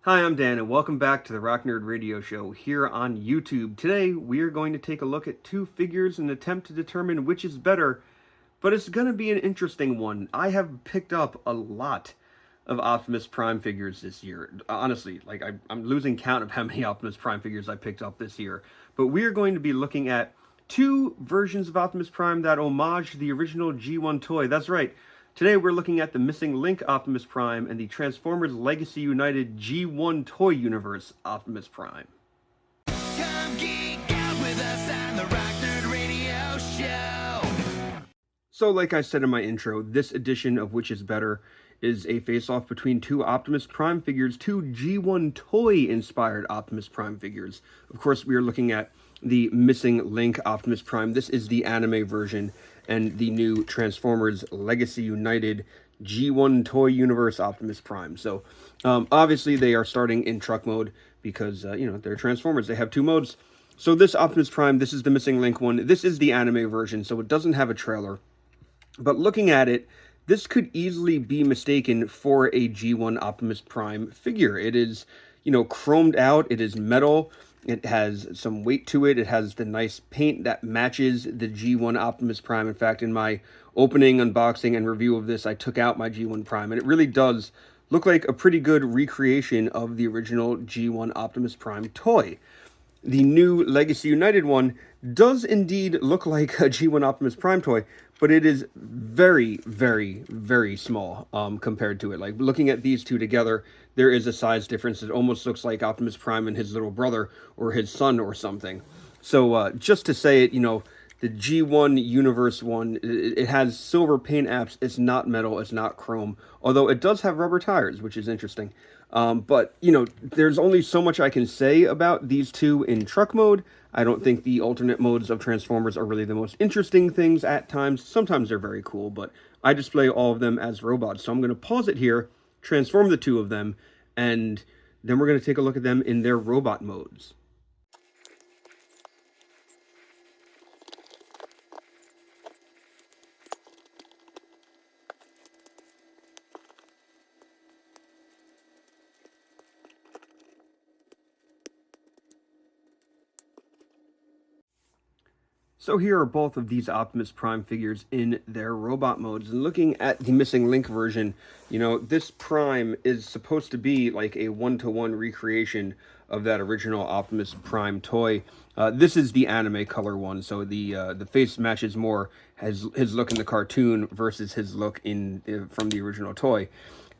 Hi, I'm Dan, and welcome back to the Rock Nerd Radio Show here on YouTube. Today, we are going to take a look at two figures and attempt to determine which is better, but it's going to be an interesting one. I have picked up a lot of Optimus Prime figures this year. Honestly, I'm losing count of how many Optimus Prime figures I picked up this year. But we are going to be looking at two versions of Optimus Prime that homage the original G1 toy. That's right. Today we're looking at the missing link Optimus Prime and the Transformers Legacy United G1 toy universe Optimus Prime. Come geek out with us on the Rock Nerd Radio Show. So like I said in my intro, this edition of Which is Better is a face-off between two Optimus Prime figures, two G1 toy-inspired Optimus Prime figures. Of course, we are looking at the missing link Optimus Prime. This is the anime version, and the new Transformers Legacy United G1 Toy Universe Optimus Prime. So, obviously, they are starting in truck mode because, they're Transformers. They have two modes. So this Optimus Prime, this is the missing link one. This is the anime version, so it doesn't have a trailer. But looking at it, this could easily be mistaken for a G1 Optimus Prime figure. It is, chromed out. It is metal. It has some weight to it. It has the nice paint that matches the G1 Optimus Prime. In fact, in my opening, unboxing, and review of this, I took out my G1 Prime, and it really does look like a pretty good recreation of the original G1 Optimus Prime toy. The new Legacy United one does indeed look like a G1 Optimus Prime toy, but it is very, very, very small compared to it. Like, looking at these two together, there is a size difference. It almost looks like Optimus Prime and his little brother or his son or something. So just to say it, the G1 Universe one, it has silver paint apps. It's not metal. It's not chrome, although it does have rubber tires, which is interesting. But, there's only so much I can say about these two in truck mode. I don't think the alternate modes of Transformers are really the most interesting things at times. Sometimes they're very cool, but I display all of them as robots. So I'm going to pause it here, transform the two of them, and then we're going to take a look at them in their robot modes. So here are both of these Optimus Prime figures in their robot modes. And looking at the missing link version, this Prime is supposed to be like a one-to-one recreation of that original Optimus Prime toy. This is the anime color one, so the face matches more his look in the cartoon versus his look from the original toy.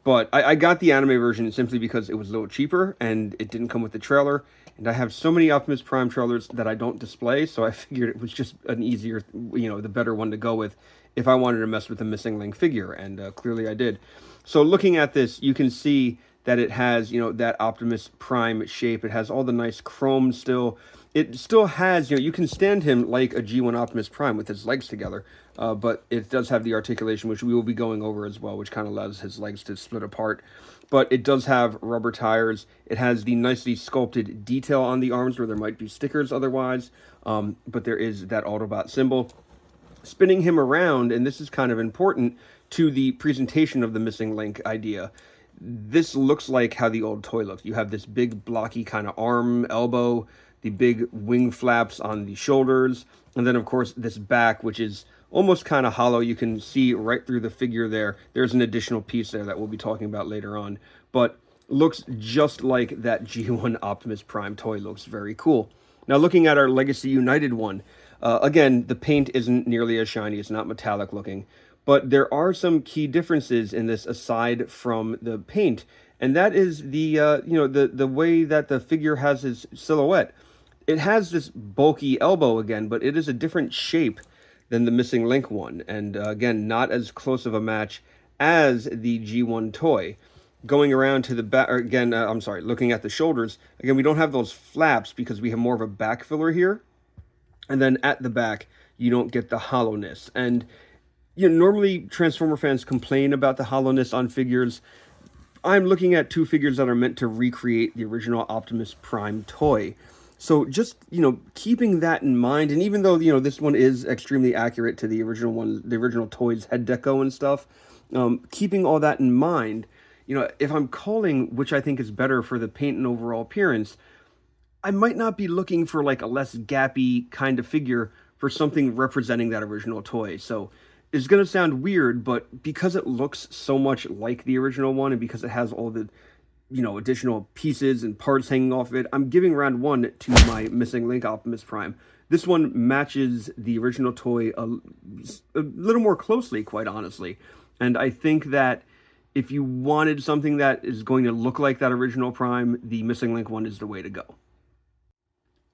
But I got the anime version simply because it was a little cheaper and it didn't come with the trailer. And I have so many Optimus Prime trailers that I don't display, so I figured it was just an easier, the better one to go with if I wanted to mess with the missing link figure, and clearly I did. So looking at this, you can see that it has, that Optimus Prime shape. It has all the nice chrome still. It still has, you can stand him like a G1 Optimus Prime with his legs together, but it does have the articulation, which we will be going over as well, which kind of allows his legs to split apart. But it does have rubber tires. It has the nicely sculpted detail on the arms where there might be stickers otherwise, but there is that Autobot symbol. Spinning him around, and this is kind of important to the presentation of the missing link idea, this looks like how the old toy looked. You have this big blocky kind of arm, elbow, the big wing flaps on the shoulders, and then of course this back, which is almost kind of hollow. You can see right through the figure there. There's an additional piece there that we'll be talking about later on, but looks just like that G1 Optimus Prime toy. Looks very cool. Now looking at our Legacy United one, again, the paint isn't nearly as shiny. It's not metallic looking, but there are some key differences in this aside from the paint, and that is the way that the figure has his silhouette. It has this bulky elbow again, but it is a different shape than the missing link one, and again, not as close of a match as the G1 toy. Going around to the back, again, looking at the shoulders, again, we don't have those flaps because we have more of a back filler here, and then at the back, you don't get the hollowness. And normally Transformer fans complain about the hollowness on figures. I'm looking at two figures that are meant to recreate the original Optimus Prime toy. So just, keeping that in mind, and even though, this one is extremely accurate to the original one, the original toy's head deco and stuff, keeping all that in mind, if I'm calling which I think is better for the paint and overall appearance, I might not be looking for like a less gappy kind of figure for something representing that original toy. So it's going to sound weird, but because it looks so much like the original one and because it has all the, additional pieces and parts hanging off it, I'm giving round one to my Missing Link Optimus Prime. This one matches the original toy a little more closely, quite honestly. And I think that if you wanted something that is going to look like that original Prime, the Missing Link one is the way to go.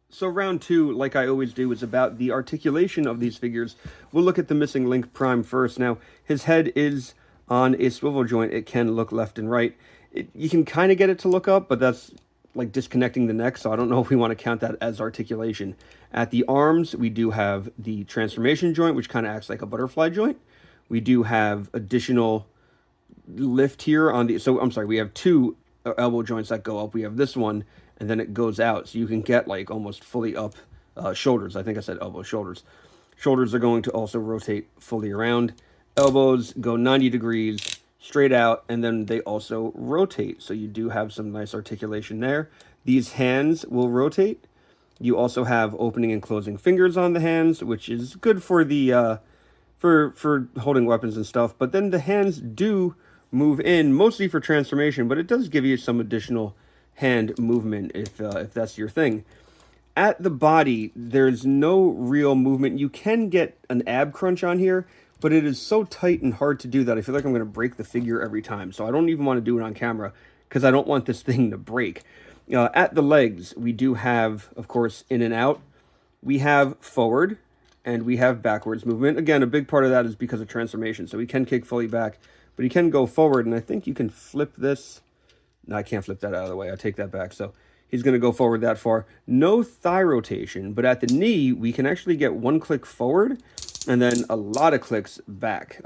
So round two, like I always do, is about the articulation of these figures. We'll look at the Missing Link Prime first. Now, his head is on a swivel joint. It can look left and right. You can kind of get it to look up, but that's like disconnecting the neck, so I don't know if we want to count that as articulation. At the arms, we do have the transformation joint, which kind of acts like a butterfly joint. We do have additional lift here on the... So, I'm sorry, we have two elbow joints that go up. We have this one, and then it goes out, so you can get like almost fully up shoulders. I think I said elbow, shoulders. Shoulders are going to also rotate fully around. Elbows go 90 degrees straight out, and then they also rotate, so you do have some nice articulation there. These hands will rotate. You also have opening and closing fingers on the hands, which is good for the for holding weapons and stuff. But then the hands do move in, mostly for transformation, but it does give you some additional hand movement if that's your thing. At the body, there's no real movement. You can get an ab crunch on here, but it is so tight and hard to do that I feel like I'm going to break the figure every time. So I don't even want to do it on camera because I don't want this thing to break. At the legs, we do have, of course, in and out. We have forward and we have backwards movement. Again, a big part of that is because of transformation. So he can kick fully back, but he can go forward. And I think you can flip this. No, I can't flip that out of the way. I take that back. So he's going to go forward that far. No thigh rotation, but at the knee, we can actually get one click forward and then a lot of clicks back.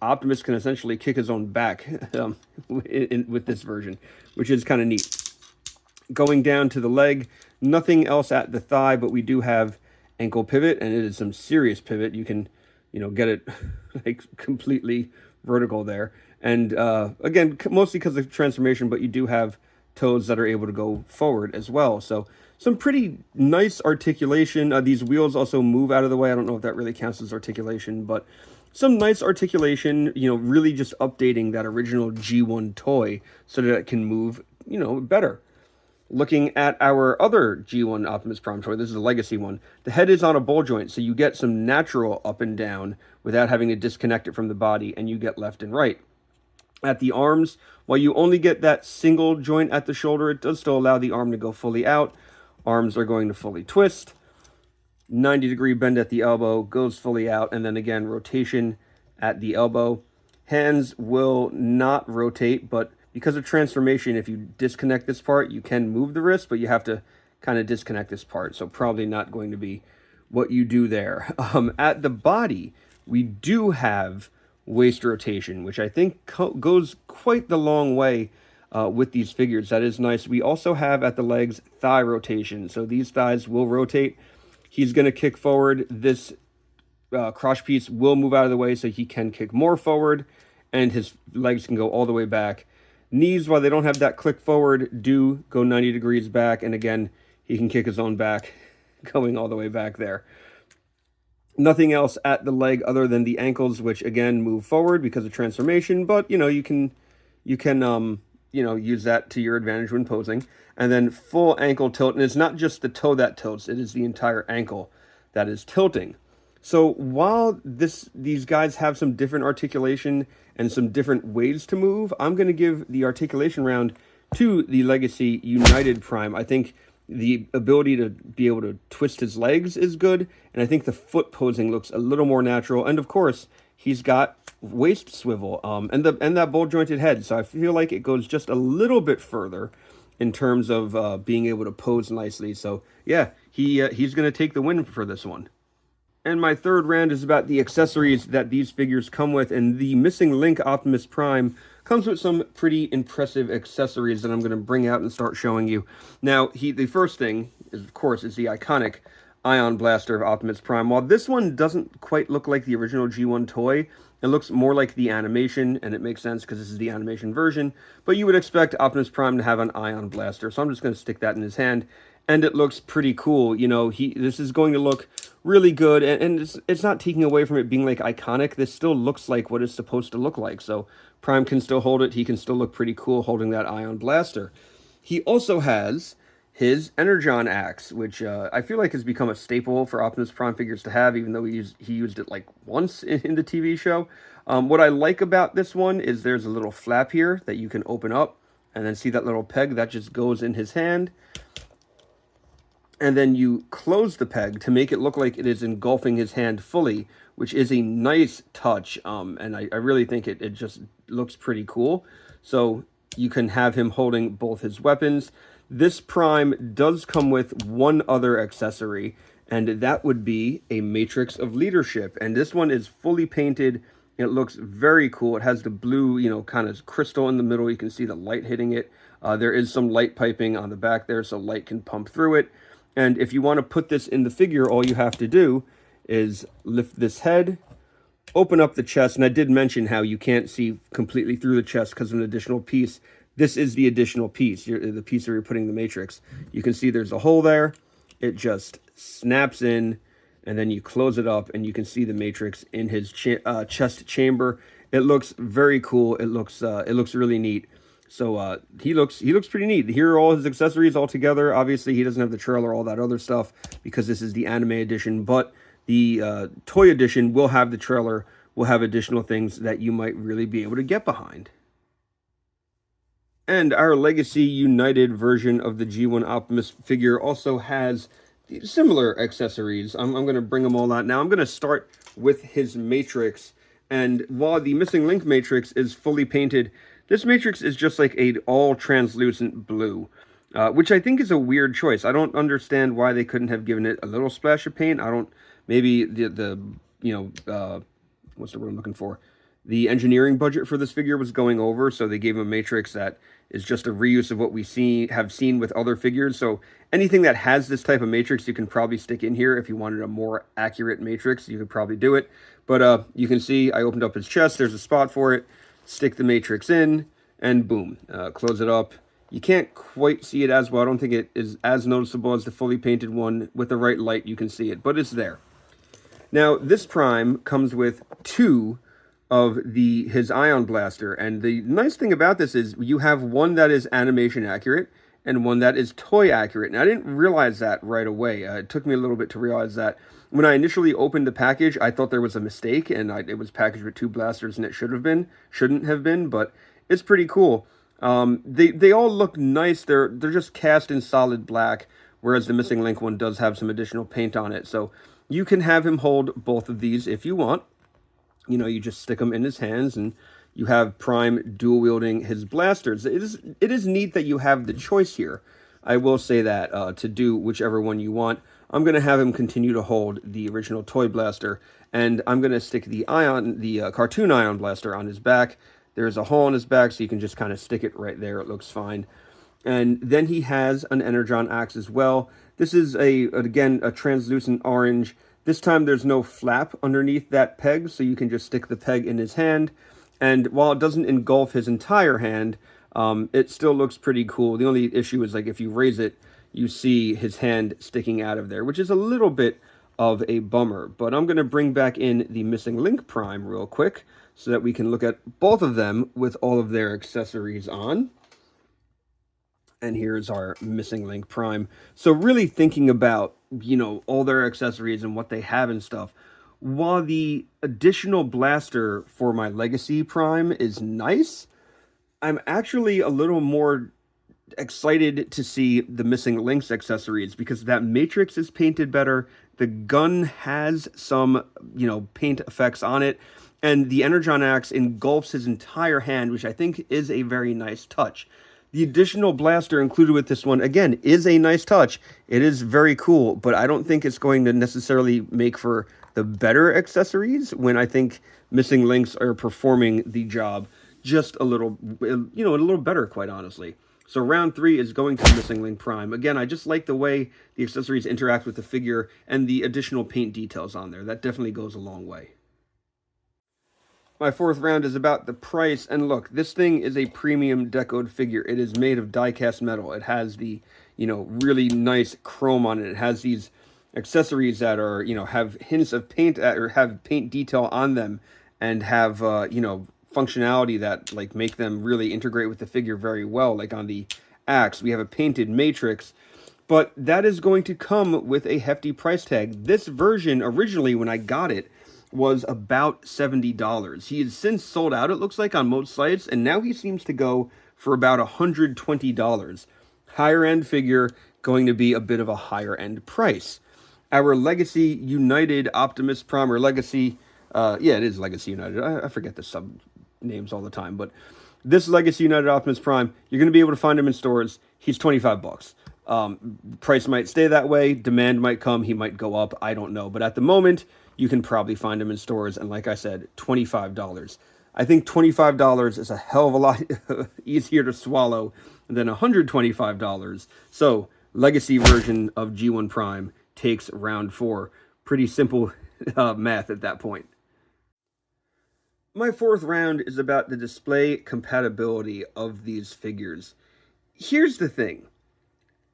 Optimus can essentially kick his own back with this version, which is kind of neat. Going down to the leg, nothing else at the thigh, but we do have ankle pivot, and it is some serious pivot. You can, get it like completely vertical there. And again, mostly because of transformation, but you do have toes that are able to go forward as well. So some pretty nice articulation. These wheels also move out of the way. I don't know if that really counts as articulation, but some nice articulation, really just updating that original G1 toy so that it can move, better. Looking at our other G1 Optimus Prime toy, this is a legacy one. The head is on a ball joint, so you get some natural up and down without having to disconnect it from the body, and you get left and right. At the arms, while you only get that single joint at the shoulder, it does still allow the arm to go fully out. Arms are going to fully twist. 90-degree bend at the elbow, goes fully out, and then again, rotation at the elbow. Hands will not rotate, but because of transformation, if you disconnect this part, you can move the wrist, but you have to kind of disconnect this part, so probably not going to be what you do there. At the body, we do have waist rotation, which I think goes quite the long way with these figures. That is nice. We also have at the legs thigh rotation, so these thighs will rotate. He's going to kick forward. This crotch piece will move out of the way so he can kick more forward, and his legs can go all the way back. Knees, while they don't have that click forward, do go 90 degrees back, and again, he can kick his own back, going all the way back there. Nothing else at the leg other than the ankles, which again move forward because of transformation, but you can use that to your advantage when posing. And then full ankle tilt, and it's not just the toe that tilts, it is the entire ankle that is tilting. So while these guys have some different articulation and some different ways to move, I'm going to give the articulation round to the Legacy United Prime. I think the ability to be able to twist his legs is good, and I think the foot posing looks a little more natural. And of course, he's got waist swivel and that ball jointed head, so I feel like it goes just a little bit further in terms of being able to pose nicely. So yeah, he's going to take the win for this one. And my third round is about the accessories that these figures come with, and the Missing Link Optimus Prime comes with some pretty impressive accessories that I'm going to bring out and start showing you. Now, the first thing, of course, is the iconic Ion Blaster of Optimus Prime. While this one doesn't quite look like the original G1 toy, It looks more like the animation, and it makes sense because this is the animation version, but you would expect Optimus Prime to have an ion blaster, so I'm just going to stick that in his hand, and it looks pretty cool. You know, this is going to look really good, and it's not taking away from it being, like, iconic. This still looks like what it's supposed to look like, so Prime can still hold it. He can still look pretty cool holding that ion blaster. He also has his Energon axe, which I feel like has become a staple for Optimus Prime figures to have, even though he used it like once in the TV show. What I like about this one is there's a little flap here that you can open up, and then see that little peg that just goes in his hand. And then you close the peg to make it look like it is engulfing his hand fully, which is a nice touch, and I really think it just looks pretty cool. So you can have him holding both his weapons. This Prime does come with one other accessory, and that would be a Matrix of Leadership. And this one is fully painted. It looks very cool. It has the blue, you know, kind of crystal in the middle. You can see the light hitting it. There is some light piping on the back there, so light can pump through it. And if you want to put this in the figure, all you have to do is lift this head, open up the chest, and I did mention how you can't see completely through the chest because of an additional piece. This is the additional piece, the piece where you're putting the Matrix. You can see there's a hole there. It just snaps in, and then you close it up, and you can see the Matrix in his chest chamber. It looks very cool. It looks really neat. So he looks pretty neat. Here are all his accessories all together. Obviously, he doesn't have the trailer, all that other stuff, because this is the anime edition. But the toy edition will have the trailer, will have additional things that you might really be able to get behind. And our Legacy United version of the G1 Optimus figure also has similar accessories. I'm going to bring them all out now. I'm going to start with his Matrix. And while the Missing Link Matrix is fully painted, this Matrix is just like a all-translucent blue, which I think is a weird choice. I don't understand why they couldn't have given it a little splash of paint. Maybe what's the word I'm looking for? The engineering budget for this figure was going over, so they gave him a Matrix that is just a reuse of what we have seen with other figures. So anything that has this type of Matrix, you can probably stick in here. If you wanted a more accurate Matrix, you could probably do it. But you can see I opened up his chest. There's a spot for it. Stick the Matrix in, and boom, close it up. You can't quite see it as well. I don't think it is as noticeable as the fully painted one. With the right light, you can see it, but it's there. Now, this Prime comes with two of his Ion Blaster, and the nice thing about this is you have one that is animation accurate and one that is toy accurate. And I didn't realize that right away. It took me a little bit to realize that. When I initially opened the package, I thought there was a mistake, and it was packaged with two blasters, and it shouldn't have been, but it's pretty cool. They all look nice. They're just cast in solid black, whereas the Missing Link one does have some additional paint on it. So you can have him hold both of these if you want. You know, you just stick them in his hands, and you have Prime dual-wielding his blasters. It is neat that you have the choice here. I will say that, to do whichever one you want. I'm going to have him continue to hold the original toy blaster, and I'm going to stick the cartoon Ion Blaster on his back. There's a hole in his back, so you can just kind of stick it right there. It looks fine. And then he has an Energon axe as well. This is, again, a translucent orange. This time there's no flap underneath that peg, so you can just stick the peg in his hand. And while it doesn't engulf his entire hand, it still looks pretty cool. The only issue is, like, if you raise it, you see his hand sticking out of there, which is a little bit of a bummer. But I'm going to bring back in the Missing Link Prime real quick so that we can look at both of them with all of their accessories on. And here's our Missing Link Prime. So really thinking about, you know, all their accessories and what they have and stuff, while the additional blaster for my Legacy Prime is nice, I'm actually a little more excited to see the Missing Link's accessories, because that Matrix is painted better. The gun has some, you know, paint effects on it, and the Energon axe engulfs his entire hand, which I think is a very nice touch. The additional blaster included with this one, again, is a nice touch. It is very cool, but I don't think it's going to necessarily make for the better accessories when I think Missing Links are performing the job just a little, you know, a little better, quite honestly. So round 3 is going to Missing Link Prime. Again, I just like the way the accessories interact with the figure and the additional paint details on there. That definitely goes a long way. My fourth round is about the price, and look, this thing is a premium decoed figure. It is made of die-cast metal. It has the, really nice chrome on it. It has these accessories that are, have hints of paint or have paint detail on them, and have, functionality that, like, make them really integrate with the figure very well. Like on the axe, we have a painted matrix, but that is going to come with a hefty price tag. This version, originally, when I got it, was about $70. He has since sold out, it looks like, on most sites, and now he seems to go for about $120. Higher end figure, going to be a bit of a higher end price. Our Legacy United Optimus Prime, or Legacy, it is Legacy United. I forget the sub names all the time, but this Legacy United Optimus Prime, you're going to be able to find him in stores. He's $25. Price might stay that way. Demand might come. He might go up. I don't know. But at the moment, you can probably find them in stores. And like I said, $25. I think $25 is a hell of a lot easier to swallow than $125. So, Legacy version of G1 Prime takes round 4. Pretty simple math at that point. My fourth round is about the display compatibility of these figures. Here's the thing.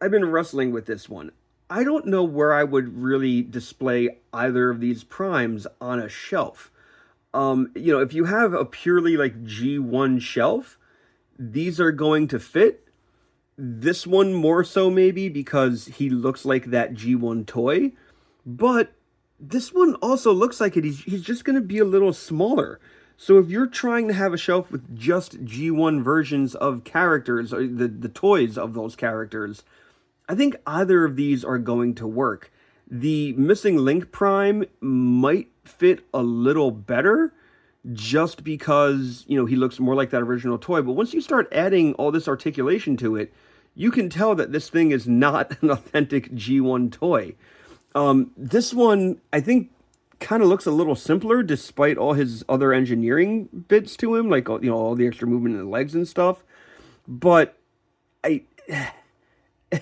I've been wrestling with this one. I don't know where I would really display either of these primes on a shelf. If you have a purely like G1 shelf, these are going to fit. This one more so maybe because he looks like that G1 toy. But this one also looks like it. He's just going to be a little smaller. So if you're trying to have a shelf with just G1 versions of characters, or the toys of those characters, I think either of these are going to work. The Missing Link Prime might fit a little better just because, he looks more like that original toy. But once you start adding all this articulation to it, you can tell that this thing is not an authentic G1 toy. This one, I think, kind of looks a little simpler despite all his other engineering bits to him, like, all the extra movement in the legs and stuff. But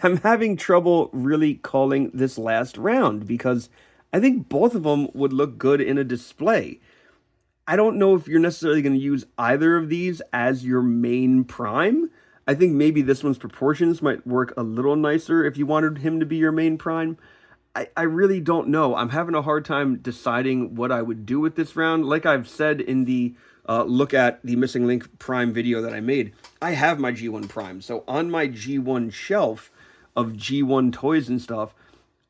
I'm having trouble really calling this last round because I think both of them would look good in a display. I don't know if you're necessarily going to use either of these as your main prime. I think maybe this one's proportions might work a little nicer if you wanted him to be your main prime. I really don't know. I'm having a hard time deciding what I would do with this round. Like I've said in the look at the Missing Link Prime video that I made, I have my G1 Prime. So on my G1 shelf of G1 toys and stuff,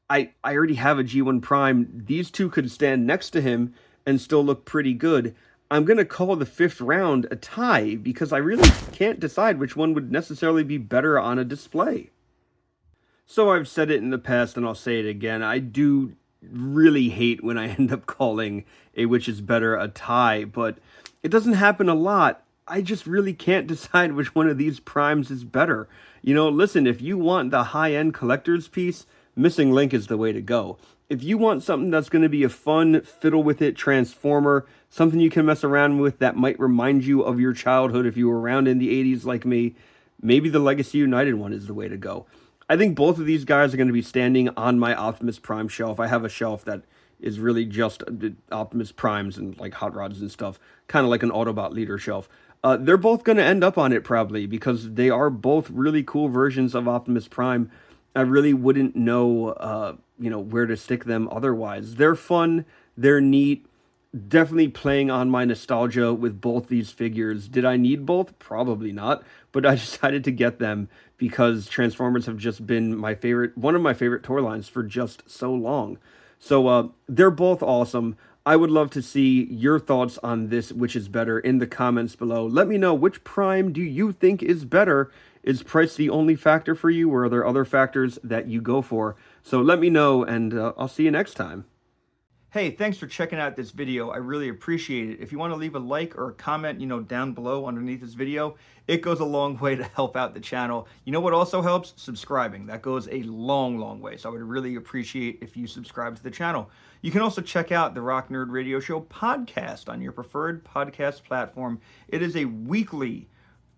I already have a G1 Prime. These two could stand next to him and still look pretty good. I'm going to call the fifth round a tie because I really can't decide which one would necessarily be better on a display. So I've said it in the past and I'll say it again. I do really hate when I end up calling a which is better a tie, but it doesn't happen a lot. I just really can't decide which one of these primes is better. Listen, if you want the high-end collector's piece, Missing Link is the way to go. If you want something that's going to be a fun, fiddle-with-it transformer, something you can mess around with that might remind you of your childhood if you were around in the 80s like me, maybe the Legacy United one is the way to go. I think both of these guys are going to be standing on my Optimus Prime shelf. I have a shelf that is really just Optimus Primes and like hot rods and stuff, kind of like an Autobot leader shelf. They're both going to end up on it probably because they are both really cool versions of Optimus Prime. I really wouldn't know, where to stick them otherwise. They're fun. They're neat. Definitely playing on my nostalgia with both these figures. Did I need both? Probably not. But I decided to get them because Transformers have just been one of my favorite toy lines for just so long. So they're both awesome. I would love to see your thoughts on this, which is better, in the comments below. Let me know, which prime do you think is better? Is price the only factor for you, or are there other factors that you go for? So let me know, and I'll see you next time. Hey, thanks for checking out this video. I really appreciate it. If you want to leave a like or a comment, down below underneath this video, it goes a long way to help out the channel. You know what also helps? Subscribing. That goes a long, long way. So I would really appreciate if you subscribe to the channel. You can also check out the Rock Nerd Radio Show podcast on your preferred podcast platform. It is a weekly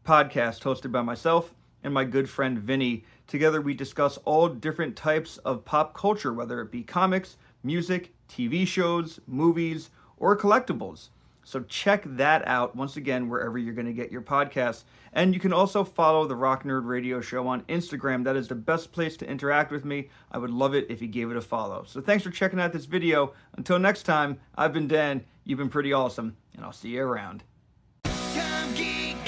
podcast hosted by myself and my good friend Vinny. Together we discuss all different types of pop culture, whether it be comics, music, TV shows, movies, or collectibles. So check that out, once again, wherever you're going to get your podcasts. And you can also follow the Rock Nerd Radio Show on Instagram. That is the best place to interact with me. I would love it if you gave it a follow. So thanks for checking out this video. Until next time, I've been Dan. You've been pretty awesome, and I'll see you around. Come geek.